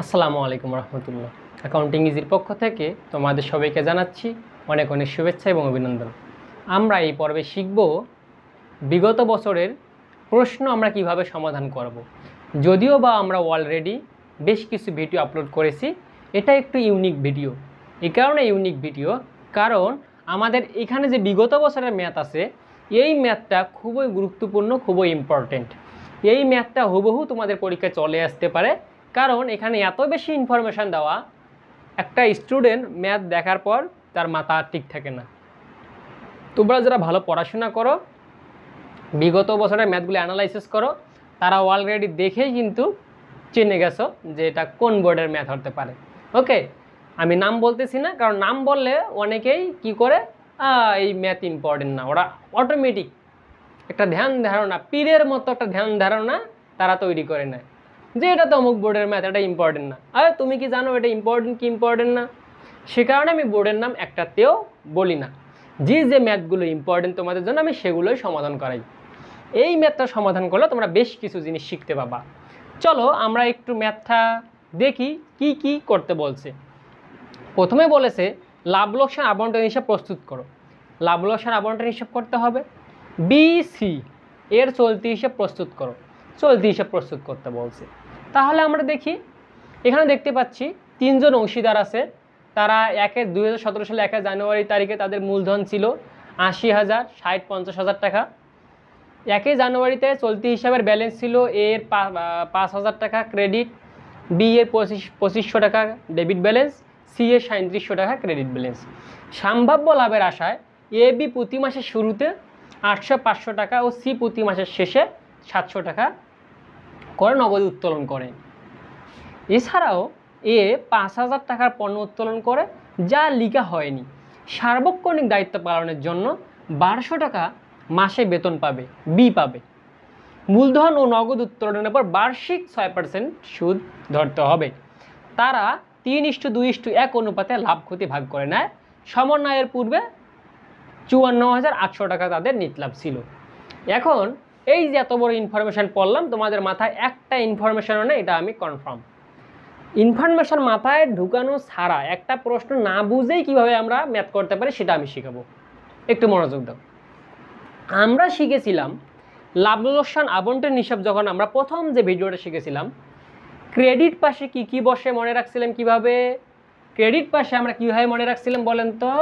আসসালামু আলাইকুম রহমতুল্লাহ। অ্যাকাউন্টিং ইজির পক্ষ থেকে তোমাদের সবাইকে জানাচ্ছি অনেক অনেক শুভেচ্ছা এবং অভিনন্দন। আমরা এই পর্বে শিখব বিগত বছরের প্রশ্ন আমরা কিভাবে সমাধান করব। যদিও বা আমরা অলরেডি বেশ কিছু ভিডিও আপলোড করেছি, এটা একটু ইউনিক ভিডিও। এই কারণে ইউনিক ভিডিও কারণ আমাদের এখানে যে বিগত বছরের ম্যাথ আছে, এই ম্যাথটা খুবই গুরুত্বপূর্ণ, খুবই ইম্পর্টেন্ট। এই ম্যাথটা হুবহু তোমাদের পরীক্ষায় চলে আসতে পারে, কারণ এখানে এত বেশি ইনফরমেশান দেওয়া, একটা স্টুডেন্ট ম্যাথ দেখার পর তার মাথা ঠিক থাকে না। তোমরা যারা ভালো পড়াশোনা করো, বিগত বছরের ম্যাথগুলো অ্যানালাইসিস করো, তারা অলরেডি দেখেই কিন্তু চিনে গেছো যে এটা কোন বোর্ডের ম্যাথ হতে পারে। ওকে, আমি নাম বলতেছি না, কারণ নাম বললে অনেকেই কি করে এই ম্যাথ ইম্পর্টেন্ট না, ওরা অটোমেটিক একটা ধ্যান ধারণা, পীরের মতো একটা ধ্যান ধারণা তারা তৈরি করে নেয় যে এটা তো অমুক বোর্ডের ম্যাথ, এটা ইম্পর্টেন্ট না। আর তুমি কি জানো এটা ইম্পর্টেন্ট কি ইম্পর্টেন্ট না? সে কারণে আমি বোর্ডের নাম একটাতেও বলি না। যে ম্যাথগুলো ইম্পর্টেন্ট তোমাদের জন্য আমি সেগুলোই সমাধান করাই। এই ম্যাথটা সমাধান করলে তোমরা বেশ কিছু জিনিস শিখতে পাবা। চলো আমরা একটু ম্যাথটা দেখি কি কি করতে বলছে। প্রথমে বলেছে লাভ লোকসান আবন্টন হিসাব প্রস্তুত করো। লাভ লোকসান আবন্টন হিসাব করতে হবে। বিসি এর চলতি হিসাব প্রস্তুত করো। চলতি হিসাব প্রস্তুত করতে বলছে। তাহলে আমরা দেখি, এখানে দেখতে পাচ্ছি তিনজন অংশীদার আছে। তারা 2017 সালে 1 জানুয়ারি তারিখে তাদের মূলধন ছিল 80,000, 60, 50,000 টাকা। 1 জানুয়ারিতে চলতি হিসাবের ব্যালেন্স ছিল এর 5,000 টাকা ক্রেডিট, বি এর 2500 টাকা ডেবিট ব্যালেন্স, সি এর 3700 টাকা ক্রেডিট ব্যালেন্স। সম্ভাব্য লাভের আশায় এ বি প্রতি মাসের শুরুতে 800, 500 টাকা ও সি প্রতি মাসের শেষে 700 টাকা করে নগদ উত্তোলন করে। এছাড়াও এ 5,000 টাকার পণ্য উত্তোলন করে যা লিখা হয়নি। সার্বক্ষণিক দায়িত্ব পালনের জন্য 1200 টাকা মাসে বেতন পাবে, বি পাবে। মূলধন ও নগদ উত্তোলনের পর বার্ষিক 6% সুদ ধরতে হবে। তারা 3:2:1 অনুপাতে লাভ ক্ষতি ভাগ করে নেয়। সমন্বয়ের পূর্বে 54,800 টাকা তাদের নিট লাভ ছিল। এখন এই যে এত বড় ইনফরমেশান পড়লাম, তোমাদের মাথায় একটা ইনফরমেশানও নেই, এটা আমি কনফার্ম। ইনফরমেশান মাথায় ঢুকানো ছাড়া একটা প্রশ্ন না বুঝেই কীভাবে আমরা ম্যাথ করতে পারি সেটা আমি শেখাবো। একটু মনোযোগ দাও। আমরা শিখেছিলাম লাভ লোকসান আবন্টন হিসাব, যখন আমরা প্রথম যে ভিডিওটা শিখেছিলাম, ক্রেডিট পাশে কি কি বসে মনে রাখছিলাম কিভাবে? ক্রেডিট পাশে আমরা কীভাবে মনে রাখছিলাম বলেন তো?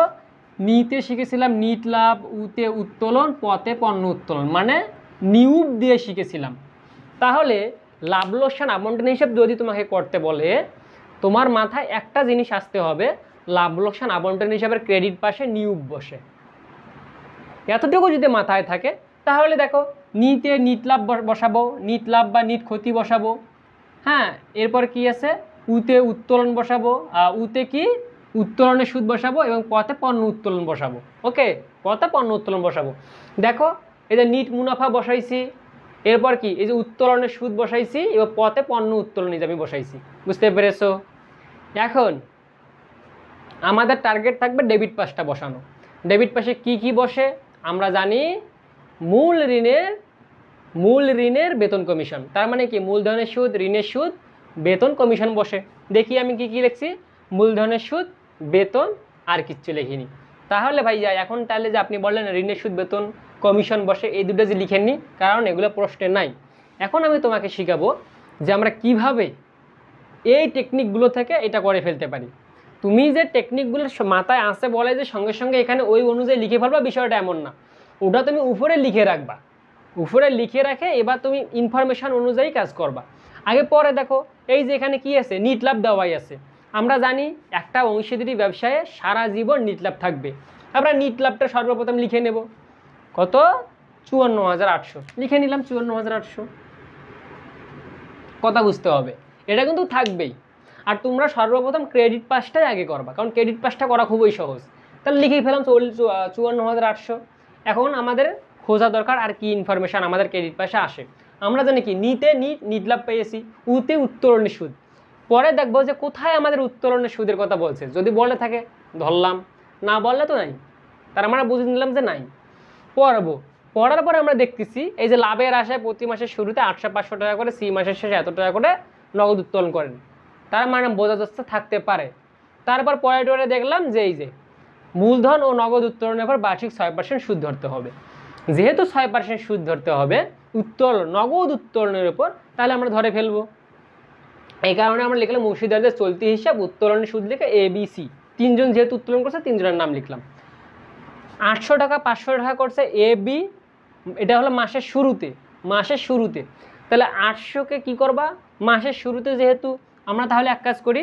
নিতে শিখেছিলাম নিট লাভ, উতে উত্তোলন, পথে পণ্য উত্তোলন, মানে নিউব দিয়ে শিখেছিলাম। তাহলে লাভ লোকসান আবন্টন হিসাব যদি তোমাকে করতে বলে, তোমার মাথায় একটা জিনিস আসতে হবে, লাভ লোকসান আবন্টন হিসাবের ক্রেডিট পাশে নিউব বসে। এতটুকু যদি মাথায় থাকে তাহলে দেখো, নিতে নিট লাভ বসাবো, নিট লাভ বা নিট ক্ষতি বসাবো। হ্যাঁ, এরপর কি আছে? উতে উত্তোলন বসাবো, উতে কি উত্তোলনের সুদ বসাবো, এবং পথে পণ্য উত্তোলন বসাবো। ওকে, পথে পণ্য উত্তোলন বসাবো। দেখো, এই যে নিট মুনাফা বসাইছি, এরপর কি এই যে উত্তোলনের সুদ বসাইছি, এবং পথে পণ্য উত্তোলন হিসাবে বসাইছি। বুঝতে পেরেছো? এখন আমাদের টার্গেট থাকবে ডেবিট পাশটা বসানো। ডেবিট পাশে কি কি বসে আমরা জানি? মূল ঋণের বেতন কমিশন। তার মানে কি? মূলধনের সুদ, ঋণের সুদ, বেতন, কমিশন বসে। দেখি আমি কি কি লিখছি? মূলধনের সুদ, বেতন, আর কিচ্ছু লিখিনি। তাহলে ভাইয়া এখন তাহলে যে আপনি বললেন ঋণের সুদ, বেতন, কমিশন বসে, এই দুটো যে লিখেননি, কারণ এগুলো প্রশ্নে নাই। এখন আমি তোমাকে শিখাবো যে আমরা কিভাবে এই টেকনিকগুলো থেকে এটা করে ফেলতে পারি। তুমি যে টেকনিকগুলো মাথায় আসে বলে যে সঙ্গে সঙ্গে এখানে ওই অনুযায়ী লিখে ফেলবা, বিষয়টা এমন না। ওটা তুমি উপরে লিখে রাখবা, উপরে লিখে রাখে এবার তুমি ইনফরমেশান অনুযায়ী কাজ করবা। আগে পরে দেখো, এই যে এখানে কি আছে? নিট লাভ দেওয়াই আছে। আমরা জানি একটা অংশীদারি ব্যবসায়ে সারা জীবন নিট লাভ থাকবে। আমরা নিট লাভটা সর্বপ্রথম লিখে নেব। কত? 54,800 লিখে নিলাম। 54,800 কথা বুঝতে হবে, এটা কিন্তু থাকবেই। আর তোমরা সর্বপ্রথম ক্রেডিট পাসটাই আগে করবা, কারণ ক্রেডিট পাসটা করা খুবই সহজ। তাহলে লিখেই ফেলাম 54,800। এখন আমাদের খোঁজা দরকার আর কি ইনফরমেশান আমাদের ক্রেডিট পাশে আসে। আমরা জানি কি নিতে নিট লাভ পেয়েছি, উতে উত্তোলনের সুদ। পরে দেখবো যে কোথায় আমাদের উত্তোলনের সুদের কথা বলছে। যদি বলে থাকে ধরলাম, না বললে তো নাই, তার আমরা বুঝে নিলাম যে নাই। পড়ার পরে আমরা দেখতেছি এই যে লাভের আশায় প্রতি মাসের শুরুতে 800, 500 টাকা করে, সি মাসের শেষে এত টাকা করে নগদ উত্তোলন করেন। তার মানে বোঝা যাচ্ছে থাকতে পারে। তারপর পরের দেখলাম যে এই যে মূলধন ও নগদ উত্তোলনের পর বার্ষিক 6% সুদ ধরতে হবে। যেহেতু 6% সুদ ধরতে হবে নগদ উত্তোলনের উপর, তাহলে আমরা ধরে ফেলবো। এই কারণে আমরা লিখলাম অংশীদারদের চলতি হিসাব উত্তোলনের সুদ লিখে ABC, তিনজন যেহেতু উত্তোলন করছে তিনজনের নাম লিখলাম। 800 টাকা 500 টাকা করছে AB, এটা হলো মাসের শুরুতে। তাহলে 800-কে কী করবা, মাসের শুরুতে যেহেতু আমরা তাহলে এক কাজ করি,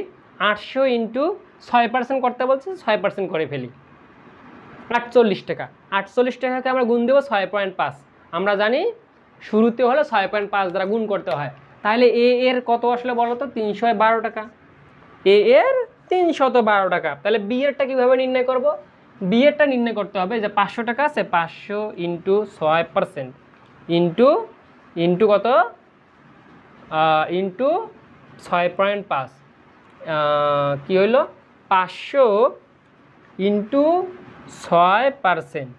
800 ইন্টু 6% করতে বলছে, 6% করে ফেলি। 48 টাকা, 48 টাকাকে আমরা গুণ দেবো 6.5। আমরা জানি শুরুতে হলে 6.5 দ্বারা গুণ করতে হয়। তাহলে এর কত আসলে বলো তো, 312 টাকা। এর 312 টাকা। তাহলে বি এরটা কীভাবে নির্ণয় করব? বি এরটা নির্ণয় করতে হবে যে 500 টাকা আছে, 500 ইন্টু 6% ইন্টু কত, ইন্টু 6.5, কী হইল 500 ইন্টু 6%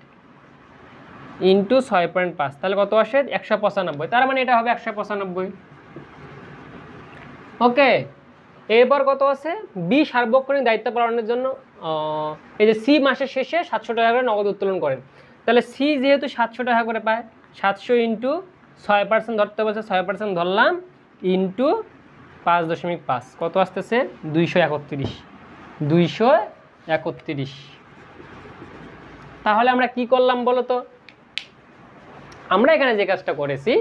ইন্টু 6.5, তাহলে কত আসে 195। তার মানে এটা হবে 195। ওকে, এরপর কত আছে, বি সার্বক্ষণিক দায়িত্ব পালনের জন্য এই যে সি মাসের শেষে 700 টাকা করে নগদ উত্তোলন করেন। তাহলে সি যেহেতু 700 টাকা করে পায়, 700 ইন্টু 6% ধরতে বলছে, 6% ধরলাম, ইন্টু 5.5, কত আসতেছে 231। তাহলে আমরা কি করলাম বলো তো, আমরা এখানে যে কাজটা করেছি,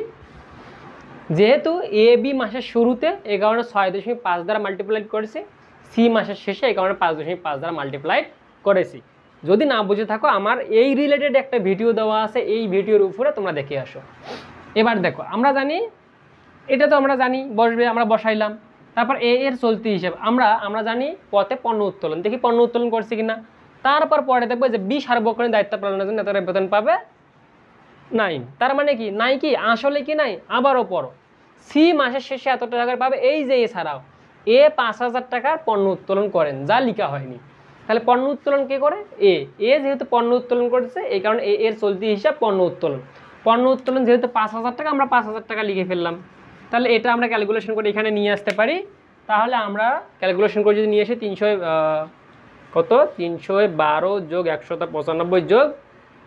যেহেতু এ বি মাসের শুরুতে এই কারণে 6.5 দ্বারা মাল্টিপ্লাইড করেছি, সি মাসের শেষে এই কারণে 5.5 দ্বারা মাল্টিপ্লাইড করেছি। যদি না বুঝে থাকো আমার এই রিলেটেড একটা ভিডিও দেওয়া আছে, এই ভিডিওর উপরে তোমরা দেখে আসো। এবার দেখো, আমরা জানি এটা তো আমরা জানি বসবে, আমরা বসাইলাম। তারপর এর চলতি হিসাব আমরা জানি পথে পণ্য উত্তোলন, দেখি পণ্য উত্তোলন করছে কিনা। তারপর পরে দেখবো যে বি সার্বক্ষণিক দায়িত্ব পালনের জন্য এত বেতন পাবে 9। তার মানে কি নাই, কি আসলে কি নাই, আবারও পড়ো, সি মাসের শেষে এত টাকা পাবে, এই যে এছাড়াও এ 5000 টাকার পণ্য উত্তোলন করেন, যা লেখা হয়নি। তাহলে পণ্য উত্তোলন কে করে, এ যেহেতু পণ্য উত্তোলন করেছে এই কারণে এর চলতি হিসাব পণ্য উত্তোলন যেহেতু 5000 টাকা, আমরা 5000 টাকা লিখে ফেললাম। তাহলে এটা আমরা ক্যালকুলেশন করে এখানে নিয়ে আসতে পারি। তাহলে আমরা ক্যালকুলেশন করে যদি নিয়ে আসি 312 যোগ 195 যোগ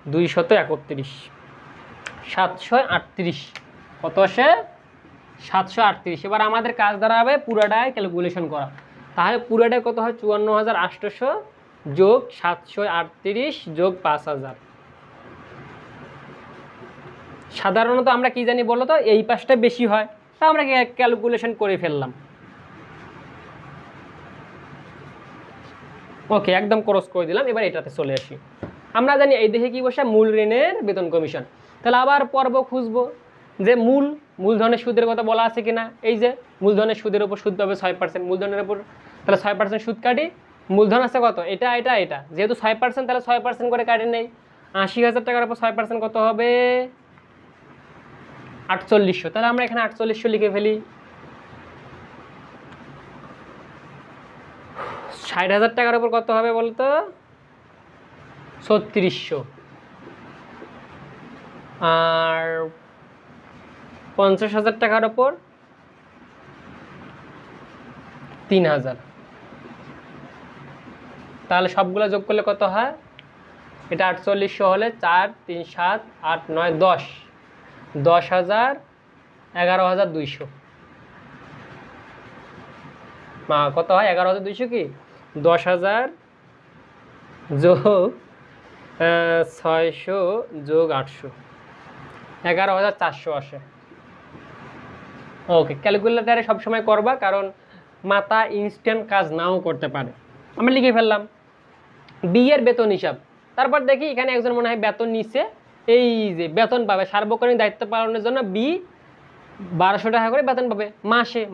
231, 738, কত আসে 738। এবার আমাদের কাজ দাঁড়াবে পুরাটাই ক্যালকুলেশন করা। তাহলে পুরাটাই কত হয়, 54800 যোগ 738 যোগ 5000। সাধারণত আমরা কি জানি বলো তো, এই পাশটা বেশি হয়, তা আমরা ক্যালকুলেশন করে ফেললাম। ওকে, একদম ক্রস করে দিলাম। এবার এটাতে চলে আসি। আমরা জানি এই দেখে কি বসে, মূল ঋণের বেতন কমিশন। তাহলে আবার পর্ব খুঁজবো যে মূলধনের সুদের কথা বলা আছে কিনা। এই যে মূলধনের সুদের উপর সুদ পাবে 6%, মূলধনের উপর, তাহলে 6% সুদ কাটি। মূলধন আছে কত, এটা যেহেতু 6%, তাহলে 6% করে কাটে নেই। 80,000 টাকার উপর 6% কত হবে 4800। তাহলে আমরা এখানে 4800 লিখে ফেলি। 60,000 টাকার উপর কত হবে বলতো, 3600। আর 50,000 টাকার ওপর 3000। তাহলে সবগুলো যোগ করলে কত হয়, এটা 4800 হলে 4 3 7 8 9 10, 10,000, 11,200 কত হয় 11,200 কি 10,000 যোগ 600 যোগ 800, 11,400 আসে। ওকে, ক্যালকুলেটারে সবসময় করবা, কারণ মাথা ইনস্ট্যান্ট কাজ নাও করতে পারে। আমরা লিখে ফেললাম বি এর বেতন হিসাব। তারপর দেখি এখানে একজন মনে হয় বেতন নিচ্ছে, এই যে বেতন পাবে সার্বক্ষণিক দায়িত্ব পালনের জন্য বি 1200 টাকা করে বেতন পাবে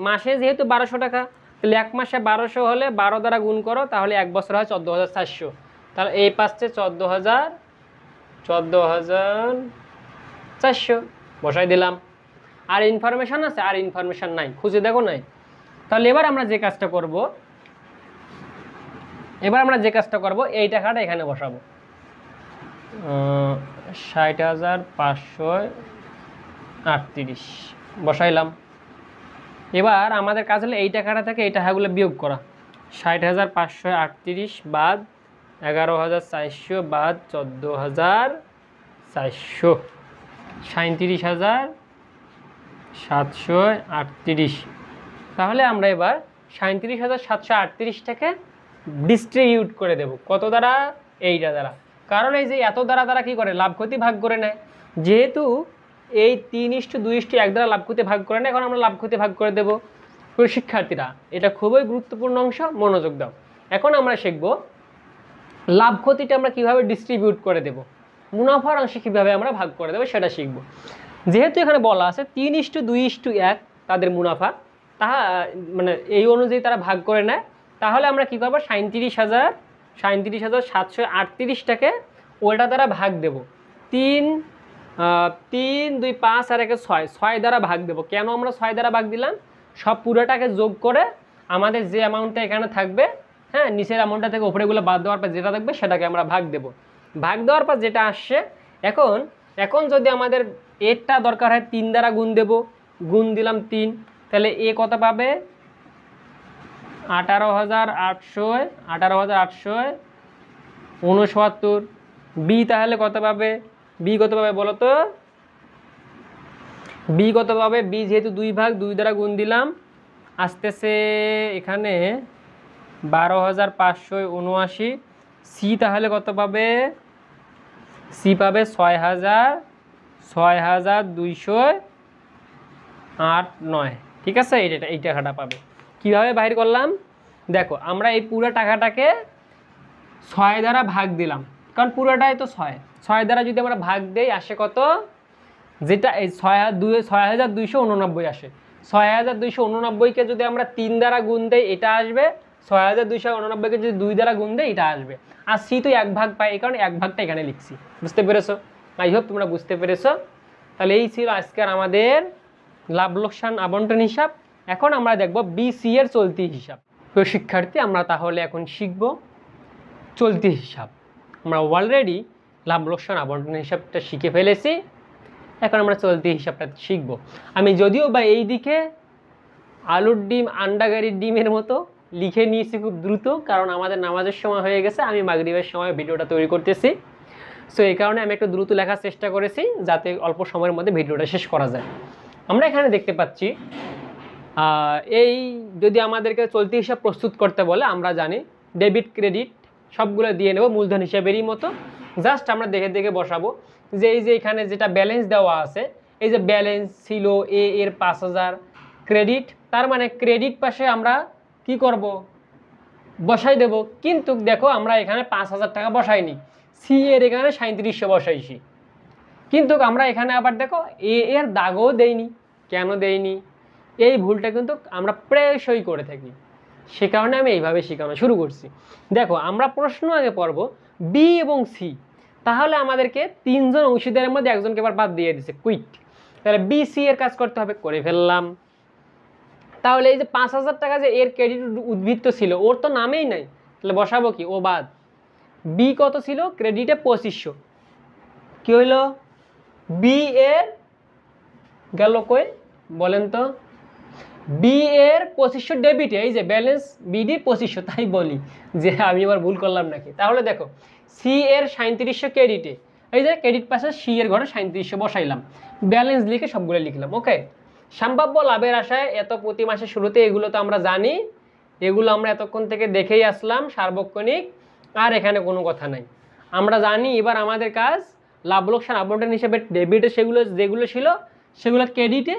মাসে যেহেতু 1200 টাকা, তাহলে এক মাসে 1200 হলে 12 দ্বারা গুণ করো, তাহলে এক বছর হয় 14,400। তাহলে এই পাশে 14,400 বসাই দিলাম। আর ইনফরমেশান আছে, আর ইনফরমেশান নাই, খুঁজে দেখো নাই। তাহলে এবার আমরা যে কাজটা করব, এই টাকাটা এখানে বসাবো, 60,538 বসাইলাম। এবার আমাদের কাজ হলো এই টাকাটা থেকে এই টাকাগুলো বিয়োগ করা। 60,538 বাদ 11,400 বাদ 14,400, 37,738। তাহলে আমরা এবার 37,738টাকে ডিস্ট্রিবিউট করে দেব কত দ্বারা? এইটা দ্বারা। কারণ এই যে এত দ্বারা দ্বারা কী করে, লাভ ক্ষতি ভাগ করে নেয়। যেহেতু এই 3:2:1 দ্বারা লাভ ক্ষতি ভাগ করে নেয়, এখন আমরা লাভ ক্ষতি ভাগ করে দেব। শিক্ষার্থীরা, এটা খুবই গুরুত্বপূর্ণ অংশ, মনোযোগ দাও। এখন আমরা শিখব লাভ ক্ষতিটা আমরা কীভাবে ডিস্ট্রিবিউট করে দেব, মুনাফার অংশে কীভাবে আমরা ভাগ করে দেবো সেটা শিখব। যেহেতু এখানে বলা আছে 3:2:1 তাদের মুনাফা, তাহা মানে এই অনুযায়ী তারা ভাগ করে নেয়। তাহলে আমরা কী করবো, 37,738টাকে ওইটা দ্বারা ভাগ দেব। 3, 2, 5 আর 1 6 দ্বারা ভাগ দেব। কেন আমরা 6 দ্বারা ভাগ দিলাম? সব পুরোটাকে যোগ করে আমাদের যে অ্যামাউন্টটা এখানে থাকবে, হ্যাঁ, নিচের অ্যামাউন্টটা থেকে উপরেগুলো বাদ দেওয়ার পর যেটা থাকবে সেটাকে আমরা ভাগ দেব। ভাগ দেওয়ার পর যেটা আসছে, এখন যদি আমাদের এরটা দরকার হয় 3 দ্বারা গুণ দেব, গুণ দিলাম 3, তাহলে এ কত পাবে? 18,869। বি তাহলে কত পাবে? বি কত পাবে বলো তো? বি কত পাবে? বি যেহেতু 2 ভাগ, 2 দ্বারা গুণ দিলাম, আসতেছে এখানে 12,579। সি তাহলে কত পাবে? সি পাবে 6,208.9। ঠিক আছে, এই টাকাটা পাবে। কীভাবে বাহির করলাম দেখো, আমরা এই পুরো টাকাটাকে 6 দ্বারা ভাগ দিলাম, কারণ পুরোটাই তো 6 দ্বারা যদি আমরা ভাগ দেই আসে কত? যেটা এই 6,289 আসে। 6,289কে যদি আমরা 3 দ্বারা গুণ দেই এটা আসবে, 6,289কে যদি 2 দ্বারা গুণ দেই এটা আসবে। আর সি তো 1 ভাগ পাই, এই কারণে 1 ভাগটা এখানে লিখছি। বুঝতে পেরেছো? আই হোপ তোমরা বুঝতে পেরেছো। তাহলে এই ছিল আজকের আমাদের লাভ লোকসান আবন্টন হিসাব। এখন আমরা দেখব বিসি এর চলতি হিসাব। তো শিক্ষার্থী, আমরা তাহলে এখন শিখব চলতি হিসাব। আমরা অলরেডি লাভ লোকসান আবন্টন হিসাবটা শিখে ফেলেছি, এখন আমরা চলতি হিসাবটা শিখব। আমি যদিও বা এই দিকে আলুর ডিম আন্ডাগাড়ির ডিমের মতো লিখে নিয়েছি খুব দ্রুত, কারণ আমাদের নামাজের সময় হয়ে গেছে, আমি মাগরিবের সময় ভিডিওটা তৈরি করতেছি। সো এই কারণে আমি একটু দ্রুত লেখার চেষ্টা করেছি যাতে অল্প সময়ের মধ্যে ভিডিওটা শেষ করা যায়। আমরা এখানে দেখতে পাচ্ছি এই যদি আমাদেরকে চলতি হিসাব প্রস্তুত করতে বলে, আমরা জানি ডেবিট ক্রেডিট সবগুলো দিয়ে নেব মূলধন হিসাবেরই মতো। জাস্ট আমরা দেখে দেখে বসাবো যে এই যে এখানে যেটা ব্যালেন্স দেওয়া আছে, এই যে ব্যালেন্স ছিল এ এর 5,000 ক্রেডিট, তার মানে ক্রেডিট পাশে আমরা কি করব, বসাই দেব। কিন্তু দেখো আমরা এখানে 5,000 টাকা বসাইনি, সি এর এখানে 3700 বসাইছি। কিন্তু আমরা এখানে আবার দেখো এ এর দাগও দেইনি। কেন দেইনি? এই ভুলটা কিন্তু আমরা প্রায়শই করে থাকি, সে কারণে আমি এইভাবে শেখানো শুরু করছি। দেখো আমরা প্রশ্ন আগে পড়ব বি এবং সি, তাহলে আমাদেরকে 3 জন অংশীদারের মধ্যে একজনকে এবার বাদ দিয়ে দিছে, কুইট। তাহলে বি সি এর কাজ করতে হবে, করে ফেললাম। তাহলে এই যে 5,000 টাকা যে এর ক্রেডিট উদ্বৃত্ত ছিল, ওর তো নামেই নাই, তাহলে বসাবো কি? ও বাদ। বি কত ছিল? ক্রেডিটে 2500। কি হইলো? বি এর গেল কই বলেন তো? বি এর 2500 ডেবিটে, এই যে ব্যালেন্স বিডি 2500, তাই বলি যে আমি আবার ভুল করলাম নাকি। তাহলে দেখো সি এর 3700 ক্রেডিটে, এই যে ক্রেডিট পাশে সি এর ঘরে 3700 বসাইলাম, ব্যালেন্স লিখে সবগুলো লিখলাম। ওকে, সম্ভাব্য লাভের আশায় এত প্রতি মাসের শুরুতে, এগুলো তো আমরা জানি, এগুলো আমরা এতক্ষণ থেকে দেখেই আসলাম সার্বক্ষণিক, আর এখানে কোনো কথা নাই, আমরা জানি। এবার আমাদের কাজ লাভ লোকসান আবন্টন হিসেবে ডেবিটে সেগুলো যেগুলো ছিল সেগুলো ক্রেডিটে,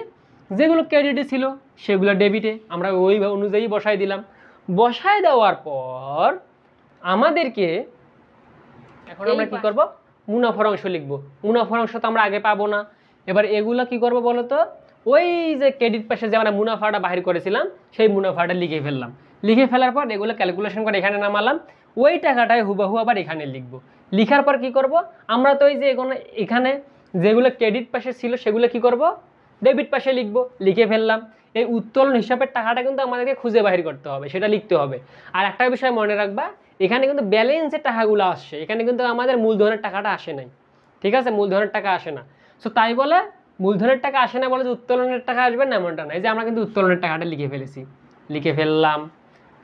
যেগুলো ক্রেডিটে ছিল সেগুলো ডেবিটে, আমরা ওই অনুযায়ী বসাই দিলাম। বসাই দেওয়ার পর আমাদেরকে এখন আমরা কি করব, মুনাফার অংশ লিখব। মুনাফার অংশ তো আমরা আগে পাবো না, এবার এগুলো কি করব বলো তো? ওই যে ক্রেডিট পাশে যে আমরা মুনাফাটা বাহির করেছিলাম সেই মুনাফাটা লিখে ফেললাম। লিখে ফেলার পর এগুলো ক্যালকুলেশন করে এখানে নামালাম, ওই টাকাটাই হুবহু আবার এখানে লিখব। লিখার পর কি করব, আমরা তো ওই যে এখানে যেগুলো ক্রেডিট পাশে ছিল সেগুলো কি করব, ডেবিট পাশে লিখব। লিখে ফেললাম। এই উত্তোলন হিসাবের টাকাটা কিন্তু আমাদেরকে খুঁজে বাহির করতে হবে, সেটা লিখতে হবে। আর একটা বিষয় মনে রাখবা, এখানে কিন্তু ব্যালেন্সের টাকাগুলো আসছে, এখানে কিন্তু আমাদের মূলধনের টাকাটা আসে নাই। ঠিক আছে, মূলধনের টাকা আসে না। সো তাই বলে মূলধনের টাকা আসে না বলে যে উত্তোলনের টাকা আসবে না এমনটা না। এই যে আমরা কিন্তু উত্তোলনের টাকাটা লিখে ফেললাম।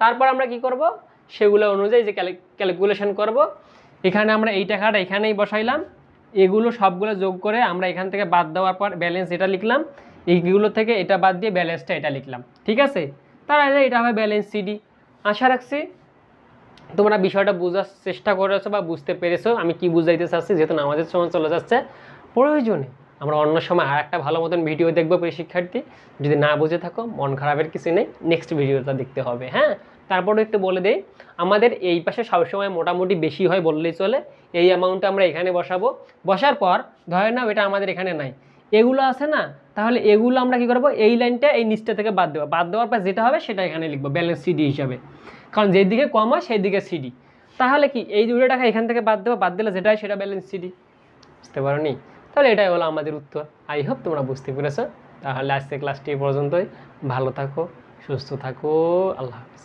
তারপর আমরা কি করব, সেগুলো অনুযায়ী যে ক্যালকুলেশন করব। এখানে আমরা এই টাকাটা এখানেই বসাইলাম, এগুলো সবগুলো যোগ করে আমরা এখান থেকে বাদ দেওয়ার পর ব্যালেন্স এটা লিখলাম, এইগুলো থেকে এটা বাদ দিয়ে ব্যালেন্সটা এটা লিখলাম, ঠিক আছে। তাহলে এটা হবে ব্যালেন্স সিডি। আশা রাখছি তোমরা বিষয়টা বোঝার চেষ্টা করেছো বা বুঝতে পেরেছো আমি কি বুঝাইতে চাচ্ছি। যেহেতু আমাদের সময় চলে যাচ্ছে, প্রয়োজনে আমরা অন্য সময় আর একটা ভালো মতন ভিডিও দেখবো প্রিয় শিক্ষার্থী। যদি না বুঝে থাকো মন খারাপের কিছু নেই, নেক্সট ভিডিওটা দেখতে হবে। হ্যাঁ, তারপরে একটু বলে দেই, আমাদের এই পাশে সবসময় মোটামুটি বেশি হয় বললেই চলে। এই অ্যামাউন্টটা আমরা এখানে বসাবো, বসার পর ধরে নাও এটা আমাদের এখানে নাই, এগুলো আছে না, তাহলে এগুলো আমরা কি করবো, এই লাইনটা এই নিচটা থেকে বাদ দেবো, বাদ দেওয়ার পর যেটা হবে সেটা এখানে লিখবো ব্যালেন্স সিডি হিসাবে, কারণ যেই দিকে কম হয় সেই দিকে সিডি। তাহলে কি এই 2 টাকা এখান থেকে বাদ দেবো, বাদ দিলে যেটা হয় সেটা ব্যালেন্স সিডি। বুঝতে পারো নি? তাহলে এটাই হলো আমাদের উত্তর। আই হোপ তোমরা বুঝতে পেরেছো। তাহলে আজকে ক্লাসটি এই পর্যন্তই। ভালো থাকো, সুস্থ থাকো, আল্লাহ হাফিজ।